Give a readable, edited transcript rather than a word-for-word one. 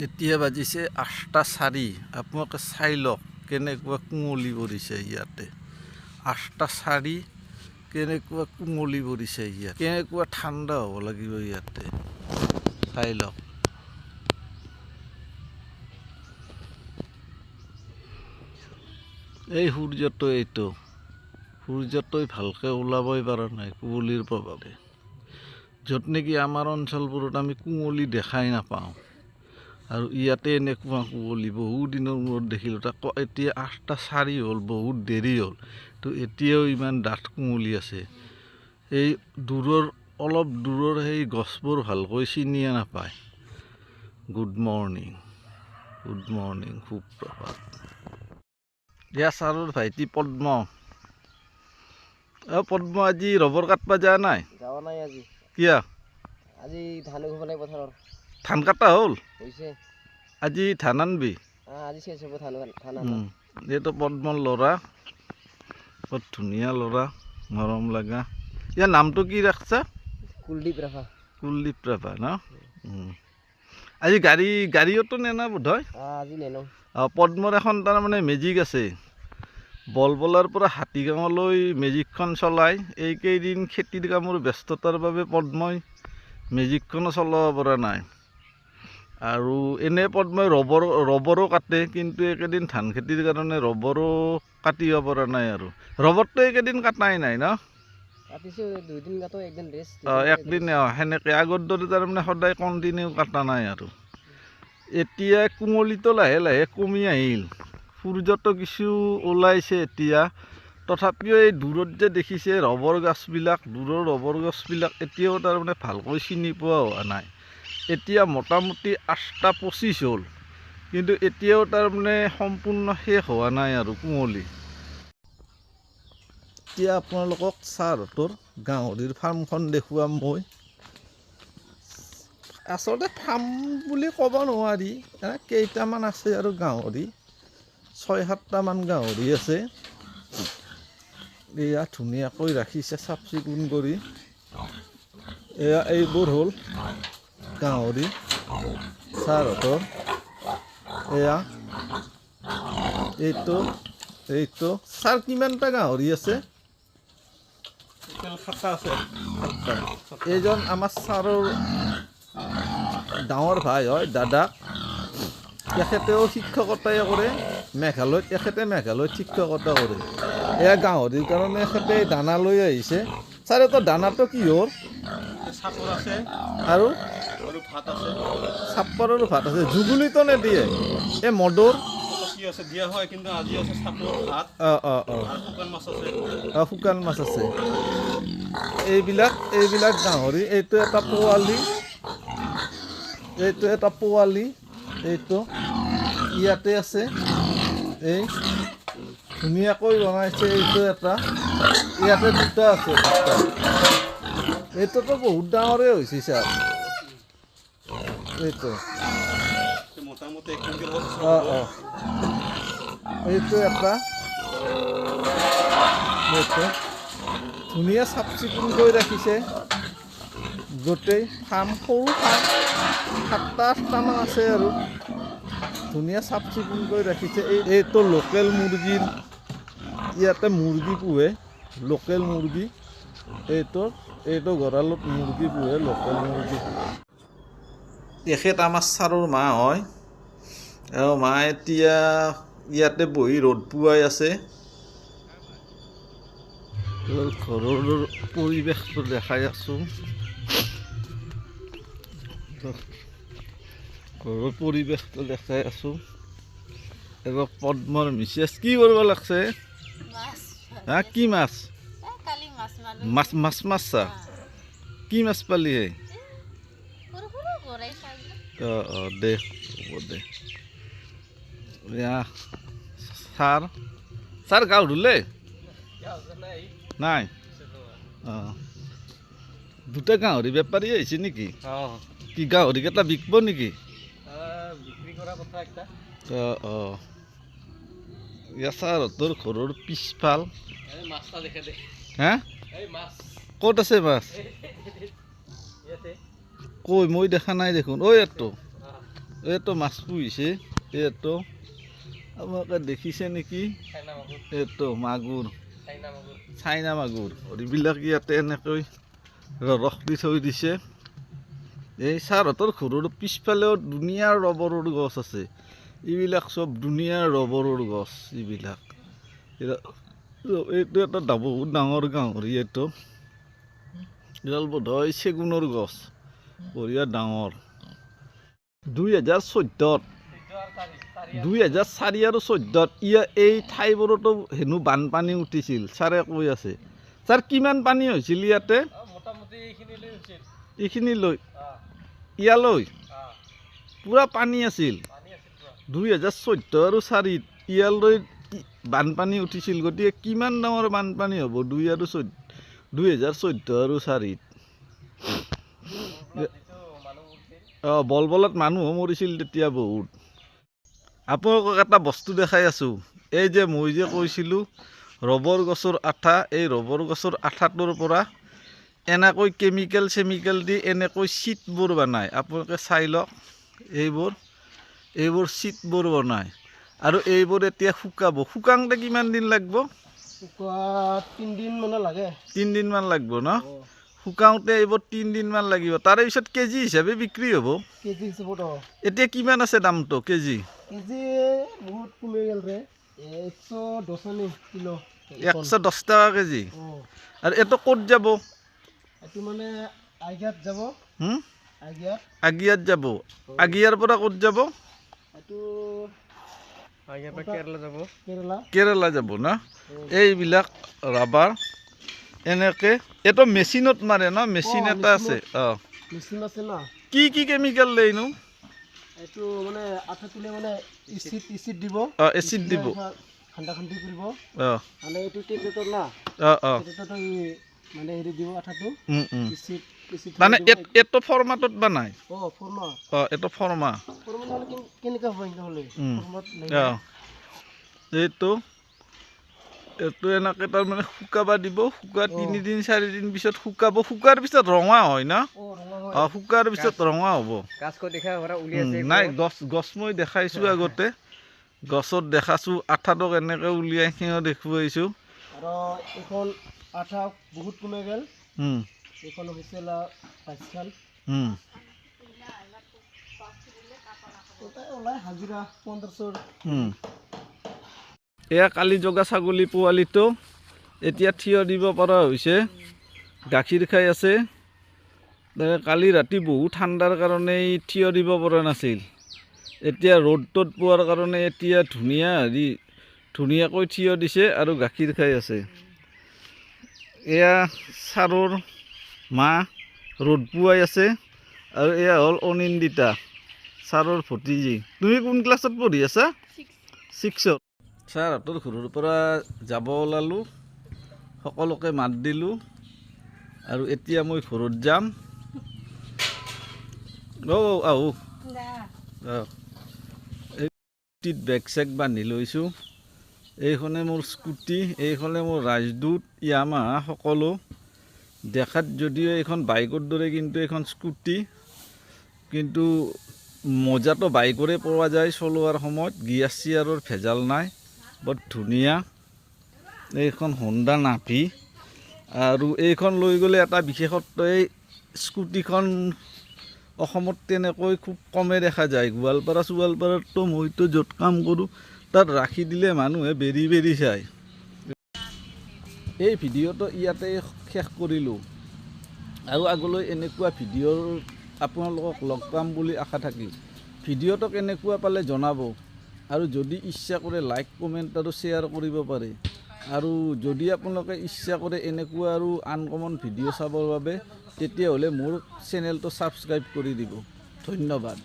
এতিয়া বাজিছে ৮:০৪। আপোনালোকে চাই লওক কেনেকুৱা কুঁৱলী পৰিছে ইয়াতে। ৮:০৪ কেনেকুৱা কুঁৱলী পৰিছে ইয়াত, কেনেকুৱা ঠাণ্ডা হ'ব লাগিব ইয়াতে, চাই লওক। এই সূৰ্যটোই ভালকৈ ওলাবই পৰা নাই কুঁৱলীৰ প্ৰভাৱে। য'ত নেকি আমাৰ অঞ্চলবোৰত আমি কুঁৱলী দেখাই নাপাওঁ, আৰু ইয়াতে এনেকুৱা কুঁৱলী বহু দিনৰ মূৰত দেখিলোঁ। তাক এতিয়া ৮:০৪ হ'ল, বহুত দেৰি হ'ল, তো এতিয়াও ইমান ডাঠ কুঁৱলী আছে। এই অলপ দূৰৰ সেই গছবোৰ ভালকৈ চিনিয়ে নাপায়। গুড মৰ্ণিং, সুপ্ৰভাত। দিয়া ছাৰৰ ভাইটি পদ্ম। পদ্ম, আজি ৰবৰ কাটবা যোৱা নাই? যাৱা নাই আজি। কিয়া? আজি ধান উঘাব নাই পথাৰৰ। ধান কাটা হ'ল? হৈছে। আজি ধান আনবি? আজি শেষ হ'ব ধান। এইটো পদ্মৰ ল'ৰা, বৰ ধুনীয়া ল'ৰা, মৰম লগা। ইয়াৰ নামটো কি ৰাখছা? কুলদীপ ৰাভা ন? আজি গাড়ীতো নেনা বোধ হয়? আজি নেনো। পদ্মৰ এখন তাৰমানে মেজিক আছে। বলবলাৰ পৰা হাতীগাঁৱলৈ মেজিকখন চলাই। এইকেইদিন খেতিৰ কামৰ ব্যস্ততাৰ বাবে পদ্মই মেজিকখনো চলাব পৰা নাই। আৰু এনে পদ্মই ৰবৰো কাটে, কিন্তু এইকেইদিন ধান খেতিৰ কাৰণে ৰবৰো কাটিব পৰা নাই। আৰু ৰবৰটো এইকেইদিন কাটাই নাই ন? একদিন সেনেকৈ আগৰ দৰে তাৰমানে সদায় কণ্টিনিউ কাটা নাই। আৰু এতিয়া কুঁৱলীটো লাহে লাহে কমি আহিল, সূৰ্যটো কিছু ওলাইছে এতিয়া। তথাপিও এই দূৰত যে দেখিছে ৰবৰ গছবিলাক এতিয়াও তাৰমানে ভালকৈ চিনি পোৱা হোৱা নাই। এতিয়া মোটামুটি ৮:২৫ হ'ল, কিন্তু এতিয়াও তাৰমানে সম্পূৰ্ণ শেষ হোৱা নাই আৰু কুঁৱলী। এতিয়া আপোনালোকক ছাৰহঁতৰ গাহৰিৰ ফাৰ্মখন দেখুৱাম মই। আচলতে ফাৰ্ম বুলি ক'ব নোৱাৰি, কেইটামান আছে আৰু গাহৰি, ৬-৭টামান গাহৰি আছে। এয়া ধুনীয়াকৈ ৰাখিছে চাফ চিকুণ কৰি। এয়া এইবোৰ হ'ল গাহৰি ছাৰহঁতৰ। এয়া এইটো ছাৰ কিমানটা গাহৰি আছে? এইজন আমাৰ ছাৰৰ ডাঙৰ ভাই হয়, দাদা। তেখেতেও শিক্ষকতাই কৰে মেঘালয়ত। মেঘালয়ত শিক্ষকতা কৰে। এয়া গাহৰিৰ কাৰণে এখেতে দানা লৈ আহিছে। ছাৰ, এইটো দানাটো কি হ'ল? চাপৰ আছে আৰু ভাত আছে। চাপৰ আৰু ভাত আছে। জুগুলিতো নিদিয়ে? এই মদৰ দিয়া হয়, কিন্তু আজি আছে চাপৰ ভাত। শুকান মাছ আছে। এইবিলাক গাহৰি। এইটো এটা পোৱালি, এইটো ইয়াতে আছে। এই ধুনীয়াকৈ বনাইছে। এইটো এটা, ইয়াতে দুটা আছে। এইটোতো বহুত ডাঙৰে হৈছে ছাৰ। এইটো মোটামুটি এইটো এটা, এইটো ধুনীয়া চাফ চিকুণকৈ ৰাখিছে গোটেই ফাৰ্ম। সৰু ফাৰ্ম, ৭-৮টামান আছে আৰু ধুনীয়া চাফ চিকুণকৈ ৰাখিছে। এইটো লোকেল মুৰ্গীৰ, ইয়াতে মুৰ্গী পোহে, লোকেল মুৰ্গী। এইটো গঁৰালত মুৰ্গী পোহে, লোকেল মুৰ্গী। তেখেত আমাৰ ছাৰৰ মা হয়। মা এতিয়া ইয়াতে বহি ৰ'দ পোৱাই আছে। ঘৰৰ পৰিৱেশটো দেখাই আছোঁ। এবাৰ পদ্মৰ মিছেছ কি কৰিব লাগছে? কি মাছ? মাছ কি মাছ পালি হে? দে হ'ব দে। ছাৰ গাঁও ধুলে নাই? দুটা গাহৰি বেপাৰী আহিছে নেকি? কি গাহৰিকেইটা বিকিব নেকি? ছাৰহঁতৰ ঘৰৰ পিছফাল। হা, ক'ত আছে মাছ? কৈ মই দেখা নাই দেখোন। ইয়াততো এইটো মাছ পুহিছে এইটো আপোনালোকে দেখিছে নেকি এইটো মাগুৰ চাইনা মাগুৰ এইবিলাক ইয়াতে এনেকৈ ৰস দি থৈ দিছে এই ছাৰহঁতৰ ঘৰৰ পিছফালেও ধুনীয়া ৰবৰৰ গছ আছে এইবিলাক চব ধুনীয়া ৰবৰৰ গছ এইবিলাক এইটো এটা বহুত ডাঙৰ গাহৰি এইটো এডাল বোধহয় চেগুনৰ গছ বঢ়িয়া ডাঙৰ 2014 2004 আৰু 14 এই ঠাইবোৰতো হেনো বানপানী উঠিছিল ছাৰে কৈ আছে ছাৰ কিমান পানী হৈছিল ইয়াতে এইখিনিলৈ ইয়ালৈ পুৰা পানী আছিল 2014 আৰু 4 ইয়ালৈ বানপানী উঠিছিল গতিকে কিমান ডাঙৰ বানপানী হ'ব 2014 আৰু 4 বলবলত মানুহো মৰিছিল তেতিয়া বহুত আপোনালোকক এটা বস্তু দেখাই আছোঁ এই যে মই যে কৈছিলোঁ ৰবৰ গছৰ আঠা এই ৰবৰ গছৰ আঠাটোৰ পৰা এনেকৈ কেমিকেল চেমিকেল দি এনেকৈ চিটবোৰ বনায় আপোনালোকে চাই লওক এইবোৰ চিটবোৰ বনায় আৰু এইবোৰ এতিয়া শুকাব শুকাওঁতে কিমান দিন লাগিব 3 দিন মানে লাগে 3 দিনমান লাগিব ন শুকাওঁতে এইবোৰ 3 দিনমান লাগিব তাৰে পিছত কেজি হিচাপে বিক্ৰী হ'ব কেজি হিচাপত এতিয়া কিমান আছে দামটো কেজি কেজি বহুত কমি গ'ল ৰে 110 কিলো 110 টকা কেজি আৰু এইটো ক'ত যাব এইটো মানে আগিয়াত যাব আগিয়াত যাব আগিয়াৰ পৰা ক'ত যাব এইটো আগিয়াৰ পৰা কেৰেলা যাব কেৰেলা যাব না এইবিলাক ৰাবাৰ এনেকৈ এইটো মেচিনত মাৰে ন মেচিন এটা আছে মেচিন আছে না কি কি কেমিকেল লৈনো এইটো মানে আঠা তুলে মানে এচিড দিব এচিড দিব ঠাণ্ডা খান্দি কৰিব মানে এইটো টেবলেটৰ না টেবলেটত মানে হেৰি দিব আঠাটো এচিড মানে এইটো ফৰ্মাটত বনায় ফৰ্মা এইটো ফৰ্মা কেনেকুৱা হ'ব নহ'লে এইটো এনেকৈ তাৰমানে শুকাব দিব শুকা 3 দিন 4 দিন পিছত শুকাব শুকাৰ পিছত ৰঙা হয় না শুকাৰ পিছত ৰঙা হ'ব নাই গছ মই দেখাইছোঁ আগতে গছত দেখাছোঁ আঠাটোক এনেকৈ উলিয়াই সিহঁত দেখুৱাইছোঁ আৰু এইখন আঠা বহুত কমে গ'ল এইখন হৈছিল 5 খান ওলাই হাজিৰা 1500 এয়া কালি জগা ছাগলী পোৱালিটো এতিয়া থিয় দিব পৰা হৈছে গাখীৰ খাই আছে কালি ৰাতি বহুত ঠাণ্ডাৰ কাৰণে থিয় দিব পৰা নাছিল এতিয়া ৰ'দটোত পোৱাৰ কাৰণে এতিয়া ধুনীয়াকৈ থিয় দিছে আৰু গাখীৰ খাই আছে এয়া ছাৰৰ মা ৰ'দ পোৱাই আছে আৰু এয়া হ'ল অনিন্দিতা ছাৰৰ ভতিজী তুমি কোন ক্লাছত পঢ়ি আছা 6ত ছাৰহঁতৰ ঘৰৰ পৰা যাব ওলালোঁ সকলোকে মাত দিলোঁ আৰু এতিয়া মই ঘৰত যাম আহোঁ বেগ চেগ বান্ধি লৈছোঁ এইখনে মোৰ স্কুটি এইখনে মোৰ ৰাজদূত ইয়ামাহা সকলো দেখাত যদিও এইখন বাইকৰ দৰে কিন্তু এইখন স্কুটি কিন্তু মজাটো বাইকৰে পোৱা যায় চলোৱাৰ সময়ত গিয়াৰ চিয়াৰৰ ভেজাল নাই বৰ ধুনীয়া এইখন হোণ্ডা নাভি আৰু এইখন লৈ গ'লে এটা বিশেষত্ব এই স্কুটিখন অসমত তেনেকৈ খুব কমে দেখা যায় গোৱালপাৰা চোৱালপাৰাতো মইতো য'ত কাম কৰোঁ তাত ৰাখি দিলে মানুহে বেৰি বেৰি চায় এই ভিডিঅ'টো ইয়াতে শেষ কৰিলোঁ আৰু আগলৈ এনেকুৱা ভিডিঅ'ৰ আপোনালোকক লগ পাম বুলি আশা থাকিল ভিডিঅ'টো কেনেকুৱা পালে জনাব আৰু যদি ইচ্ছা কৰে লাইক কমেণ্ট আৰু শ্বেয়াৰ কৰিব পাৰে আৰু যদি আপোনালোকে ইচ্ছা কৰে এনেকুৱা আৰু আনকমন ভিডিঅ' চাবৰ বাবে তেতিয়াহ'লে মোৰ চেনেলটো ছাবস্ক্ৰাইব কৰি দিব ধন্যবাদ